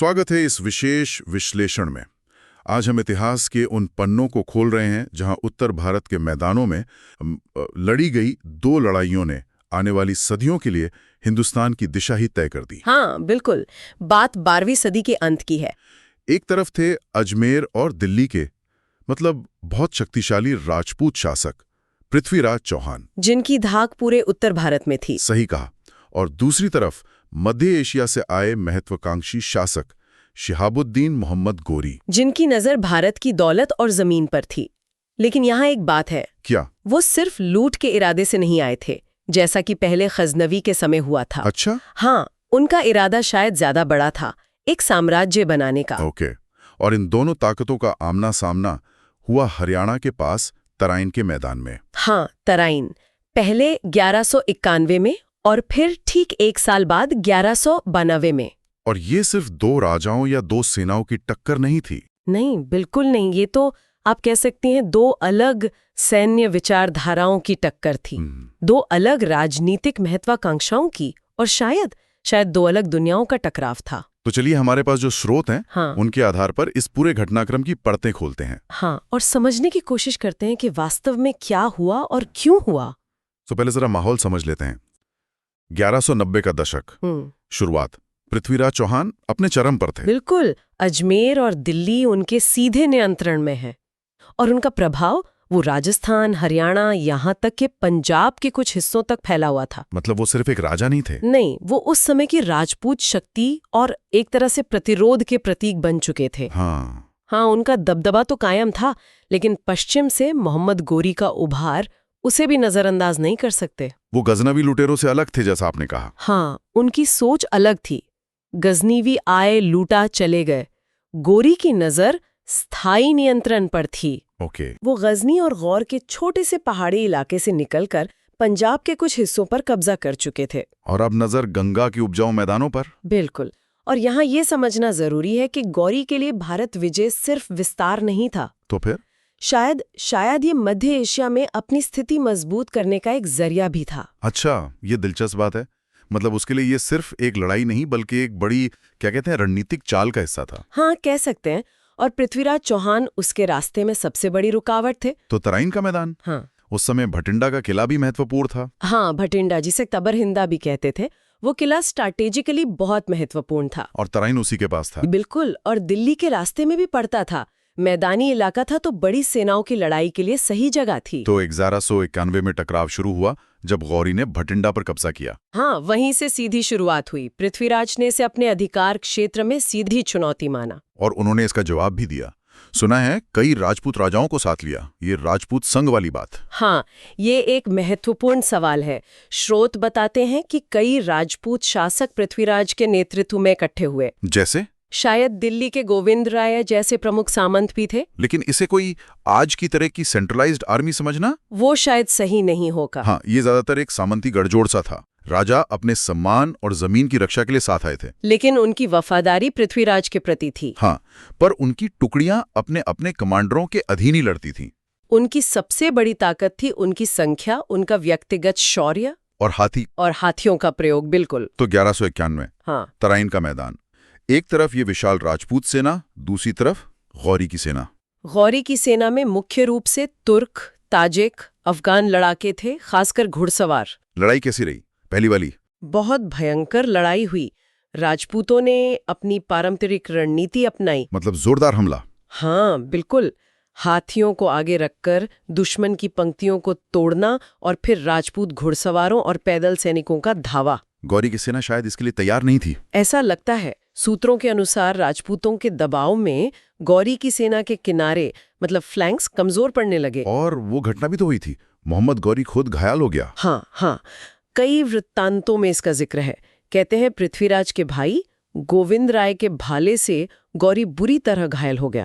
स्वागत है इस विशेष विश्लेषण में। आज हम इतिहास के उन पन्नों को खोल रहे हैं जहां उत्तर भारत के मैदानों में लड़ी गई दो लड़ाइयों ने आने वाली सदियों के लिए हिंदुस्तान की दिशा ही तय कर दी। हाँ बिल्कुल, बात 12वीं सदी के अंत की है। एक तरफ थे अजमेर और दिल्ली के बहुत शक्तिशाली राजपूत शासक पृथ्वीराज चौहान, जिनकी धाक पूरे उत्तर भारत में थी। सही कहा। और दूसरी तरफ मध्य एशिया से आए महत्वाकांक्षी शासक शिहाबुद्दीन मोहम्मद गोरी, जिनकी नजर भारत की दौलत और जमीन पर थी। लेकिन यहाँ एक बात है। क्या? वो सिर्फ लूट के इरादे से नहीं आए थे, जैसा कि पहले गजनवी के समय हुआ था। अच्छा? हाँ, उनका इरादा शायद ज्यादा बड़ा था, एक साम्राज्य बनाने का। ओके। और इन दोनों ताकतों का आमना सामना हुआ हरियाणा के पास तराइन के मैदान में। हाँ, तराइन, पहले 1191 में और फिर ठीक एक साल बाद 1192 में। और ये सिर्फ दो राजाओं या दो सेनाओं की टक्कर नहीं थी। नहीं, बिल्कुल नहीं। ये तो आप कह सकती हैं दो अलग सैन्य विचारधाराओं की टक्कर थी, दो अलग राजनीतिक महत्वाकांक्षाओं की, और शायद दो अलग दुनियाओं का टकराव था। तो चलिए हमारे पास जो स्रोत हैं, हाँ, उनके आधार पर इस पूरे घटनाक्रम की परतें खोलते हैं। हाँ, और समझने की कोशिश करते हैं कि वास्तव में क्या हुआ और क्यों हुआ। तो पहले जरा माहौल समझ लेते हैं। 1190 का दशक, शुरुआत। पृथ्वीराज चौहान अपने चरम पर थे। बिल्कुल, अजमेर और दिल्ली उनके सीधे नियंत्रण में है, और उनका प्रभाव वो राजस्थान, हरियाणा, यहाँ तक के पंजाब के कुछ हिस्सों तक फैला हुआ था। मतलब वो सिर्फ एक राजा नहीं थे। नहीं, वो उस समय की राजपूत शक्ति और एक तरह से प्रतिरोध के प्रतीक बन चुके थे। हाँ, उनका दबदबा तो कायम था, लेकिन पश्चिम से मोहम्मद गोरी का उभार उसे भी नजरअंदाज नहीं कर सकते। वो गजनवी लुटेरों से अलग थे, जैसा आपने कहा। हाँ, उनकी सोच अलग थी। गजनीवी आए, लूटा, चले गए। गोरी की नजर स्थायी नियंत्रण पर थी। ओके। वो गजनी और गौर के छोटे से पहाड़ी इलाके से निकलकर पंजाब के कुछ हिस्सों पर कब्जा कर चुके थे। और अब नजर गंगा की उपजाऊ मैदानों पर। बिल्कुल। और यहाँ ये समझना जरूरी है कि गौरी के लिए भारत विजय सिर्फ विस्तार नहीं था। तो फिर शायद ये मध्य एशिया में अपनी स्थिति मजबूत करने का एक जरिया भी था। अच्छा, ये दिलचस्प बात है। मतलब उसके लिए ये सिर्फ एक लड़ाई नहीं, बल्कि एक बड़ी, क्या कहते हैं, रणनीतिक चाल का हिस्सा था। हाँ, कह सकते हैं। और पृथ्वीराज चौहान उसके रास्ते में सबसे बड़ी रुकावट थे। तो तराइन का मैदान? हाँ, उस समय भटिंडा का किला भी महत्वपूर्ण था। हाँ, भटिंडा, जिसे तबरहिंदा भी कहते थे, वो किला स्ट्रैटेजिकली बहुत महत्वपूर्ण था। और तराइन उसी के पास था। बिल्कुल, और दिल्ली के रास्ते में भी पड़ता था। मैदानी इलाका था, तो बड़ी सेनाओं की लड़ाई के लिए सही जगह थी। तो 1191 में टकराव शुरू हुआ जब गौरी ने भटिंडा पर कब्जा किया। हाँ, वहीं से सीधी शुरुआत हुई। पृथ्वीराज ने इसे अपने अधिकार क्षेत्र में सीधी चुनौती माना, और उन्होंने इसका जवाब भी दिया। सुना है कई राजपूत राजाओं को साथ लिया। ये राजपूत संघ वाली बात। हाँ, ये एक महत्वपूर्ण सवाल है। स्रोत बताते हैं कि कई राजपूत शासक पृथ्वीराज के नेतृत्व में इकट्ठे हुए। जैसे? शायद दिल्ली के गोविंद राय जैसे प्रमुख सामंत भी थे। लेकिन इसे कोई आज की तरह की सेंट्रलाइज्ड आर्मी समझना, वो शायद सही नहीं होगा। हाँ, ये ज्यादातर एक सामंती गठजोड़ सा था। राजा अपने सम्मान और जमीन की रक्षा के लिए साथ आए थे, लेकिन उनकी वफादारी पृथ्वीराज के प्रति थी। हाँ, पर उनकी टुकड़ियां अपने अपने कमांडरों के अधीन ही लड़ती थीं। उनकी सबसे बड़ी ताकत थी उनकी संख्या, उनका व्यक्तिगत शौर्य और हाथियों का प्रयोग। बिल्कुल। तो 1191, हाँ, तराइन का मैदान। एक तरफ ये विशाल राजपूत सेना, दूसरी तरफ गौरी की सेना। गौरी की सेना में मुख्य रूप से तुर्क, ताजिक, अफगान लड़ाके थे, खासकर घुड़सवार। लड़ाई कैसी रही पहली वाली? बहुत भयंकर लड़ाई हुई। राजपूतों ने अपनी पारंपरिक रणनीति अपनाई। मतलब जोरदार हमला? हाँ, बिल्कुल। हाथियों को आगे रखकर दुश्मन की पंक्तियों को तोड़ना, और फिर राजपूत घुड़सवारों और पैदल सैनिकों का धावा। गौरी की सेना शायद इसके लिए तैयार नहीं थी। ऐसा लगता है। सूत्रों के अनुसार राजपूतों के दबाव में गौरी की सेना के किनारे, मतलब फ्लैंक्स, कमजोर पड़ने लगे। और वो घटना भी तो हुई थी, मोहम्मद गौरी खुद घायल हो गया। हाँ, कई वृत्तांतों में इसका जिक्र है। कहते हैं पृथ्वीराज के भाई गोविंद राय के भाले से गौरी बुरी तरह घायल हो गया।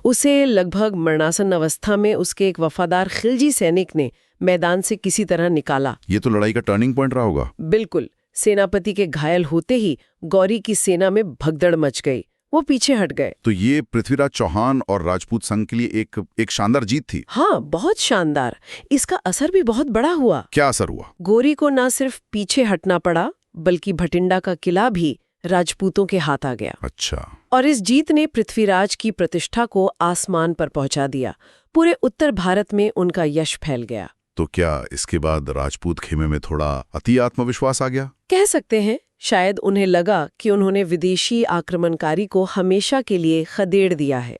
उसे लगभग मरणासन अवस्था में उसके एक वफादार खिलजी सैनिक ने मैदान से किसी तरह निकाला। ये तो लड़ाई का टर्निंग पॉइंट रहा होगा। बिल्कुल। सेनापति के घायल होते ही गौरी की सेना में भगदड़ मच गई। वो पीछे हट गए। तो ये पृथ्वीराज चौहान और राजपूत संघ के लिए एक शानदार जीत थी। हाँ, बहुत शानदार। इसका असर भी बहुत बड़ा हुआ। क्या असर हुआ? गोरी को न सिर्फ पीछे हटना पड़ा, बल्कि भटिंडा का किला भी राजपूतों के हाथ आ गया। अच्छा। और इस जीत ने पृथ्वीराज की प्रतिष्ठा को आसमान पर पहुंचा दिया। पूरे उत्तर भारत में उनका यश फैल गया। तो क्या इसके बाद राजपूत खेमे में थोड़ा अति आत्मविश्वास आ गया? कह सकते हैं, शायद उन्हें लगा कि उन्होंने विदेशी आक्रमणकारी को हमेशा के लिए खदेड़ दिया है।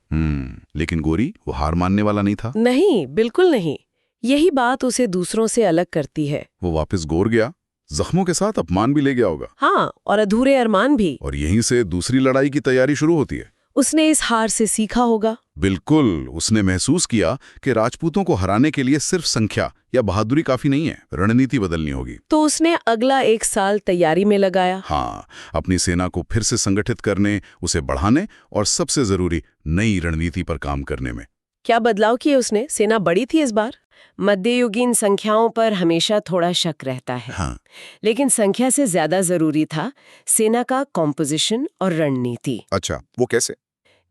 लेकिन गोरी वो हार मानने वाला नहीं था। नहीं, बिल्कुल नहीं। यही बात उसे दूसरों से अलग करती है। वो वापस गोर गया, जख्मों के साथ अपमान भी ले गया होगा। हाँ, और अधूरे अरमान भी। और यहीं से दूसरी लड़ाई की तैयारी शुरू होती है। उसने इस हार से सीखा होगा। बिल्कुल, उसने महसूस किया कि राजपूतों को हराने के लिए सिर्फ संख्या या बहादुरी काफी नहीं है, रणनीति बदलनी होगी। तो उसने अगला 1 साल तैयारी में लगाया। हाँ, अपनी सेना को फिर से संगठित करने, उसे बढ़ाने और सबसे जरूरी नई रणनीति पर काम करने में। क्या बदलाव किए उसने? सेना बड़ी थी इस बार। मध्ययुगीन संख्याओं पर हमेशा थोड़ा शक रहता है। हाँ। लेकिन संख्या से ज्यादा जरूरी था सेना का कॉम्पोजिशन और रणनीति। अच्छा, वो कैसे?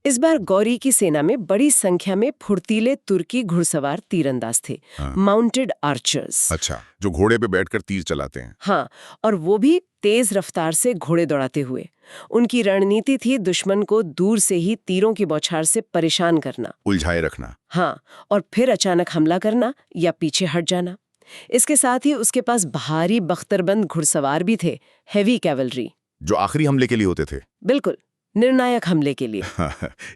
इस बार गौरी की सेना में बड़ी संख्या में फुर्तीले तुर्की घुड़सवार तीरंदाज थे। हाँ। Mounted archers. अच्छा, जो घोड़े पे बैठकर तीर चलाते हैं। हाँ, और वो भी तेज रफ्तार से घोड़े दौड़ाते हुए। उनकी रणनीति थी दुश्मन को दूर से ही तीरों की बौछार से परेशान करना, उलझाए रखना। हाँ, और फिर अचानक हमला करना या पीछे हट जाना। इसके साथ ही उसके पास भारी बख्तरबंद घुड़सवार भी थे, हेवी कैवलरी, जो आखिरी हमले के लिए होते थे। बिल्कुल निर्णायक हमले के लिए।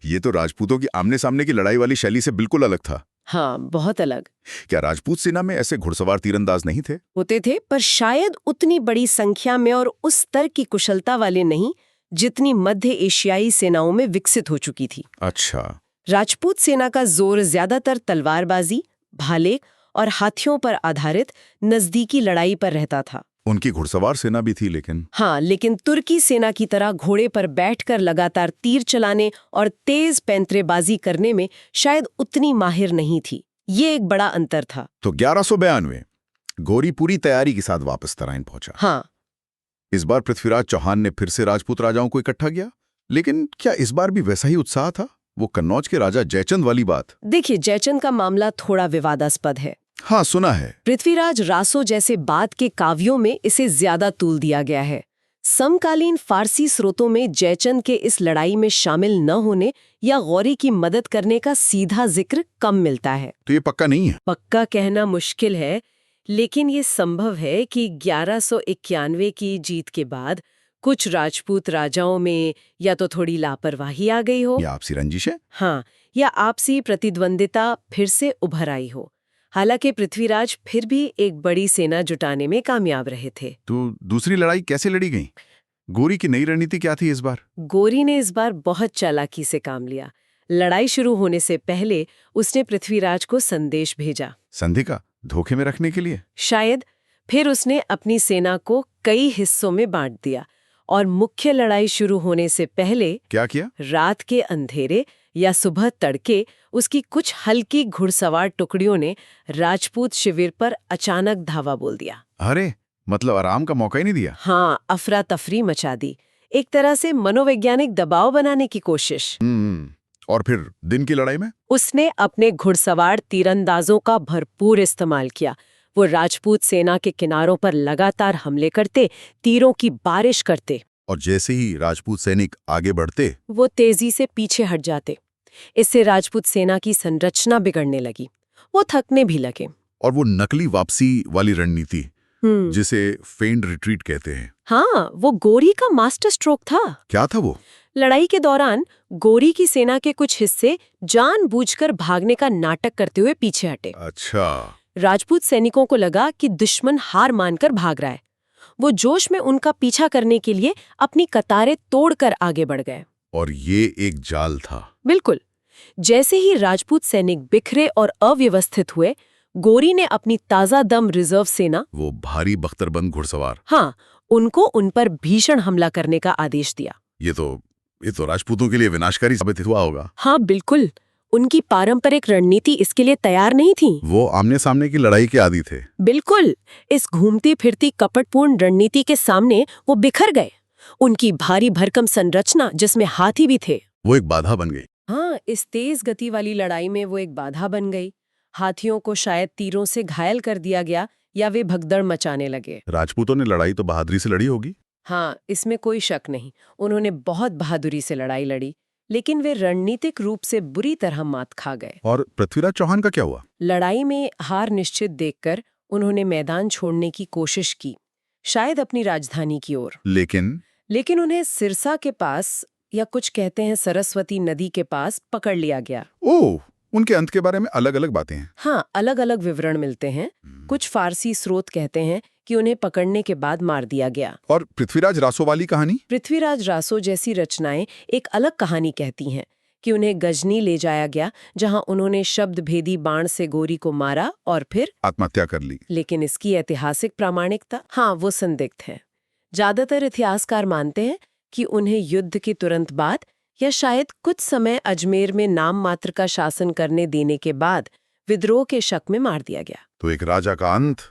ये तो राजपूतों की आमने सामने की लड़ाई वाली शैली से बिल्कुल अलग था। हाँ, बहुत अलग। क्या राजपूत सेना में ऐसे घुड़सवार तीरंदाज नहीं थे? होते थे, पर शायद उतनी बड़ी संख्या में और उस स्तर की कुशलता वाले नहीं जितनी मध्य एशियाई सेनाओं में विकसित हो चुकी थी। अच्छा। राजपूत सेना का जोर ज्यादातर तलवारबाजी, भाले और हाथियों पर आधारित नजदीकी लड़ाई पर रहता था। उनकी घुड़सवार सेना भी थी, लेकिन हाँ, लेकिन तुर्की सेना की तरह घोड़े पर बैठकर लगातार तीर चलाने और तेज पैंतरेबाजी करने में शायद उतनी माहिर नहीं थी। ये एक बड़ा अंतर था। तो 1192 गौरी पूरी तैयारी के साथ वापस तराइन पहुंचा। हाँ, इस बार पृथ्वीराज चौहान ने फिर से राजपूत राजाओं को इकट्ठा किया, लेकिन क्या इस बार भी वैसा ही उत्साह था? वो कन्नौज के राजा जयचंद वाली बात। देखिए, जयचंद का मामला थोड़ा विवादास्पद है। हाँ, सुना है। पृथ्वीराज रासो जैसे बाद के काव्यों में इसे ज्यादा तूल दिया गया है। समकालीन फारसी स्रोतों में जयचंद के इस लड़ाई में शामिल न होने या गौरी की मदद करने का सीधा जिक्र कम मिलता है। तो ये पक्का नहीं है? पक्का कहना मुश्किल है, लेकिन ये संभव है कि 1191 की जीत के बाद कुछ राजपूत राजाओं में या तो थोड़ी लापरवाही आ गई हो, या आपसी रंजिश है? हाँ, या आपसी प्रतिद्वंदिता फिर से उभर आई हो। हालांकि पृथ्वीराज फिर भी एक बड़ी सेना जुटाने में कामयाब रहे थे। तो दूसरी लड़ाई कैसे लड़ी गई? गौरी की नई रणनीति क्या थी इस बार? गौरी ने इस बार बहुत चालाकी से काम लिया। लड़ाई शुरू होने से पहले उसने पृथ्वीराज को संदेश भेजा। संधि का धोखे में रखने के लिए? शायद। फिर उसने अपनी सेना को कई हिस्सों में बांट दिया और मुख्य लड़ाई शुरू होने से पहले क्या किया? रात के अंधेरे या सुबह तड़के उसकी कुछ हल्की घुड़सवार टुकड़ियों ने राजपूत शिविर पर अचानक धावा बोल दिया। अरे, मतलब आराम का मौका ही नहीं दिया। हाँ, अफरा तफरी मचा दी। एक तरह से मनोवैज्ञानिक दबाव बनाने की कोशिश। और फिर दिन की लड़ाई में? उसने अपने घुड़सवार तीरंदाजों का भरपूर इस्तेमाल किया। वो राजपूत सेना के किनारों पर लगातार हमले करते, तीरों की बारिश करते। और जैसे ही राजपूत सैनिक आगे बढ़ते, वो तेजी से पीछे हट जाते। इससे राजपूत सेना की संरचना बिगड़ने लगी। वो थकने भी लगे। और वो नकली वापसी वाली रणनीति, जिसे फेंड रिट्रीट कहते हैं। हाँ, वो गौरी का मास्टर स्ट्रोक था। क्या था वो? लड़ाई के दौरान गौरी की सेना के कुछ हिस्से जानबूझकर भागने का नाटक करते हुए पीछे हटे। अच्छा। राजपूत सैनिकों को लगा कि दुश्मन हार मानकर भाग रहा है। वो जोश में उनका पीछा करने के लिए अपनी कतारें तोड़कर आगे बढ़ गए। और ये एक जाल था। बिल्कुल। जैसे ही राजपूत सैनिक बिखरे और अव्यवस्थित हुए, गौरी ने अपनी ताजा दम रिजर्व सेना, वो भारी बख्तरबंद घुड़सवार, हाँ, उनको उन पर भीषण हमला करने का आदेश दिया। ये तो राजपूतों के लिए विनाशकारी साबित हुआ होगा। हाँ, बिल्कुल। उनकी पारंपरिक रणनीति इसके लिए तैयार नहीं थी। वो आमने सामने की लड़ाई के आदी थे। बिल्कुल। इस घूमती फिरती कपटपूर्ण रणनीति के सामने वो बिखर गए। उनकी भारी भरकम संरचना, जिसमें हाथी भी थे, वो एक बाधा बन गई। हाँ, इस तेज गति वाली लड़ाई में वो एक बाधा बन गई। हाथियों को शायद तीरों से घायल कर दिया गया या वे भगदड़ मचाने लगे। राजपूतों ने लड़ाई तो बहादुरी से लड़ी होगी। हाँ, इसमें कोई शक नहीं। उन्होंने बहुत बहादुरी से लड़ाई लड़ी, लेकिन वे रणनीतिक रूप से बुरी तरह मात खा गए। और पृथ्वीराज चौहान का क्या हुआ? लड़ाई में हार निश्चित देखकर उन्होंने मैदान छोड़ने की कोशिश की, शायद अपनी राजधानी की ओर। लेकिन उन्हें सिरसा के पास, या कुछ कहते हैं सरस्वती नदी के पास, पकड़ लिया गया। ओह, उनके अंत के बारे में अलग अलग बातें हैं। हाँ, अलग अलग विवरण मिलते हैं। कुछ फारसी स्रोत कहते हैं कि उन्हें पकड़ने के बाद मार दिया गया। और पृथ्वीराज रासो वाली कहानी? पृथ्वीराज रासो जैसी रचनाएं एक अलग कहानी कहती हैं कि उन्हें गजनी ले जाया गया, जहां उन्होंने शब्द भेदी बाण से गोरी को मारा और फिर आत्महत्या कर ली। लेकिन इसकी ऐतिहासिक प्रामाणिकता, हाँ, वो संदिग्ध है। ज्यादातर इतिहासकार मानते हैं कि उन्हें युद्ध के तुरंत बाद या शायद कुछ समय अजमेर में नाम मात्र का शासन करने देने के बाद विद्रोह के शक में मार दिया गया। तो एक राजा का अंत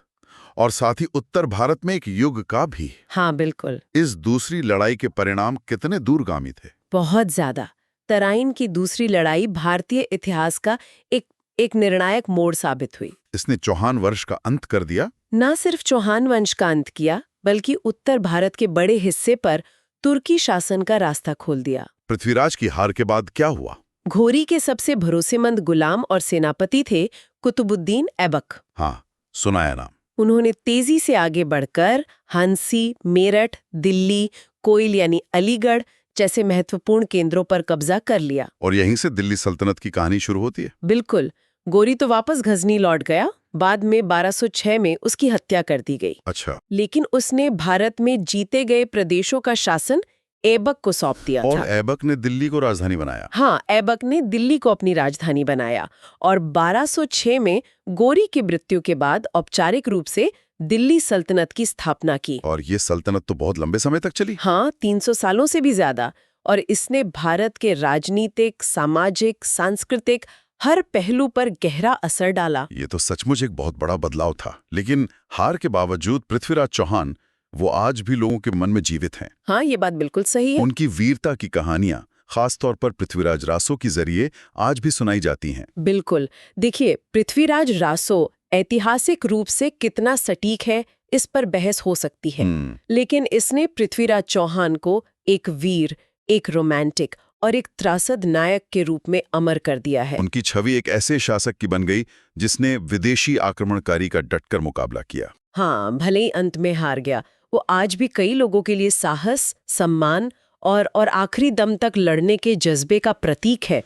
और साथ ही उत्तर भारत में एक युग का भी। हाँ, बिल्कुल। इस दूसरी लड़ाई के परिणाम कितने दूरगामी थे? बहुत ज्यादा। तराइन की दूसरी लड़ाई भारतीय इतिहास का एक निर्णायक मोड़ साबित हुई। इसने चौहान वंश का अंत कर दिया। न सिर्फ चौहान वंश का अंत किया, बल्कि उत्तर भारत के बड़े हिस्से पर तुर्की शासन का रास्ता खोल दिया। पृथ्वीराज की हार के बाद क्या हुआ? घोरी के सबसे भरोसेमंद गुलाम और सेनापति थे कुतुबुद्दीन ऐबक। हाँ, सुनाया नाम। उन्होंने तेजी से आगे बढ़कर हंसी, मेरठ, दिल्ली, कोइल यानी अलीगढ़ जैसे महत्वपूर्ण केंद्रों पर कब्जा कर लिया। और यहीं से दिल्ली सल्तनत की कहानी शुरू होती है। बिल्कुल। गोरी तो वापस गजनी लौट गया। बाद में 1206 में उसकी हत्या कर दी गई। अच्छा। लेकिन उसने भारत में जीते गए प्रदेशों का शासन ऐबक को सौंप दिया था। और ऐबक ने दिल्ली को राजधानी बनाया। हाँ, ऐबक ने दिल्ली को अपनी राजधानी बनाया और 1206 में गोरी की मृत्यु के बाद औपचारिक रूप से दिल्ली सल्तनत की स्थापना की। और ये सल्तनत तो बहुत लंबे समय तक चली। हाँ, 300 सालों से भी ज्यादा। और इसने भारत के राजनीतिक, सामाजिक, सांस्कृतिक हर पहलू पर गहरा असर डाला। ये तो सचमुच एक बहुत बड़ा बदलाव था। लेकिन हार के बावजूद पृथ्वीराज चौहान वो आज भी लोगों के मन में जीवित हैं। हाँ, ये बात बिल्कुल सही है। उनकी वीरता की कहानियां खासतौर पर पृथ्वीराज रासो के जरिए आज भी सुनाई जाती हैं। बिल्कुल। देखिए, पृथ्वीराज रासो ऐतिहासिक रूप से कितना सटीक है, इस पर बहस हो सकती है। लेकिन इसने पृथ्वीराज चौहान को एक वीर, एक रोमांटिक और एक त्रासद नायक के रूप में अमर कर दिया है। उनकी छवि एक ऐसे शासक की बन गई जिसने विदेशी आक्रमणकारी का डटकर मुकाबला किया। हाँ, भले ही अंत में हार गया, वो आज भी कई लोगों के लिए साहस, सम्मान और आखिरी दम तक लड़ने के जज्बे का प्रतीक है।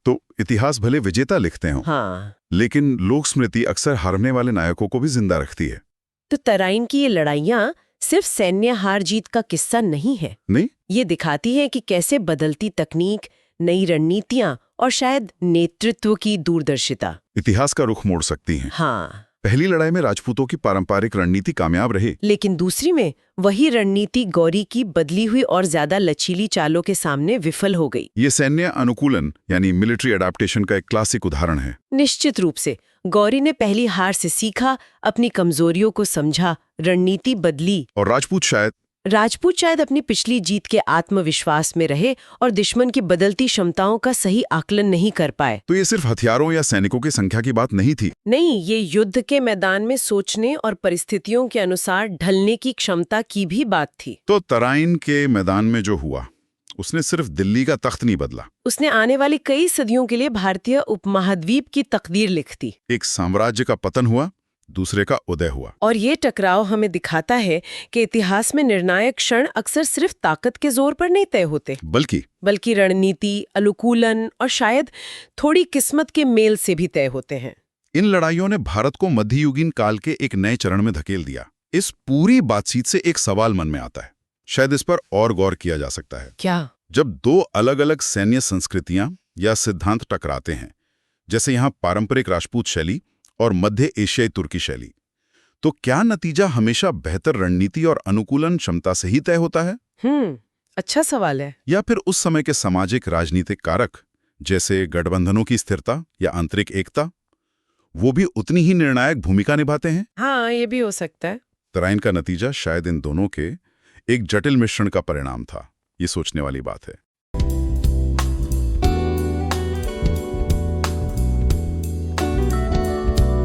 तो इतिहास भले विजेता लिखते हो, हाँ, लेकिन लोक स्मृति अक्सर हारने वाले नायकों को भी जिंदा रखती है। तो तराइन की ये लड़ाइयाँ सिर्फ सैन्य हार जीत का किस्सा नहीं है। नहीं, ये दिखाती है कि कैसे बदलती तकनीक, नई रणनीतियाँ और शायद नेतृत्व की दूरदर्शिता इतिहास का रुख मोड़ सकती हैं। हाँ, पहली लड़ाई में राजपूतों की पारंपरिक रणनीति कामयाब रही, लेकिन दूसरी में वही रणनीति गौरी की बदली हुई और ज्यादा लचीली चालों के सामने विफल हो गई। ये सैन्य अनुकूलन यानी मिलिट्री अडेप्टेशन का एक क्लासिक उदाहरण है। निश्चित रूप से गौरी ने पहली हार से सीखा, अपनी कमजोरियों को समझा, रणनीति बदली। और राजपूत शायद अपनी पिछली जीत के आत्मविश्वास में रहे और दुश्मन की बदलती क्षमताओं का सही आकलन नहीं कर पाए। तो ये सिर्फ हथियारों या सैनिकों की संख्या की बात नहीं थी। नहीं, ये युद्ध के मैदान में सोचने और परिस्थितियों के अनुसार ढलने की क्षमता की भी बात थी। तो तराइन के मैदान में जो हुआ, उसने सिर्फ दिल्ली का तख्त नहीं बदला, उसने आने वाली कई सदियों के लिए भारतीय उपमहाद्वीप की तकदीर लिख दी। एक साम्राज्य का पतन हुआ, दूसरे का उदय हुआ। और ये टकराव हमें दिखाता है कि इतिहास में निर्णायक क्षण अक्सर सिर्फ ताकत के जोर पर नहीं तय होते, बल्कि रणनीति, अनुकूलन और शायद थोड़ी किस्मत के मेल से भी तय होते हैं। इन लड़ाइयों ने भारत को मध्ययुगीन काल के एक नए चरण में धकेल दिया। इस पूरी बातचीत से एक सवाल मन में आता है, शायद इस पर और गौर किया जा सकता है। क्या? जब दो अलग अलग सैन्य संस्कृतियां या सिद्धांत टकराते हैं, जैसे यहाँ पारंपरिक राजपूत शैली और मध्य एशियाई तुर्की शैली, तो क्या नतीजा हमेशा बेहतर रणनीति और अनुकूलन क्षमता से ही तय होता है? अच्छा सवाल है। या फिर उस समय के सामाजिक राजनीतिक कारक, जैसे गठबंधनों की स्थिरता या आंतरिक एकता, वो भी उतनी ही निर्णायक भूमिका निभाते हैं? हाँ, ये भी हो सकता है। तराइन का नतीजा शायद इन दोनों के एक जटिल मिश्रण का परिणाम था। ये सोचने वाली बात है।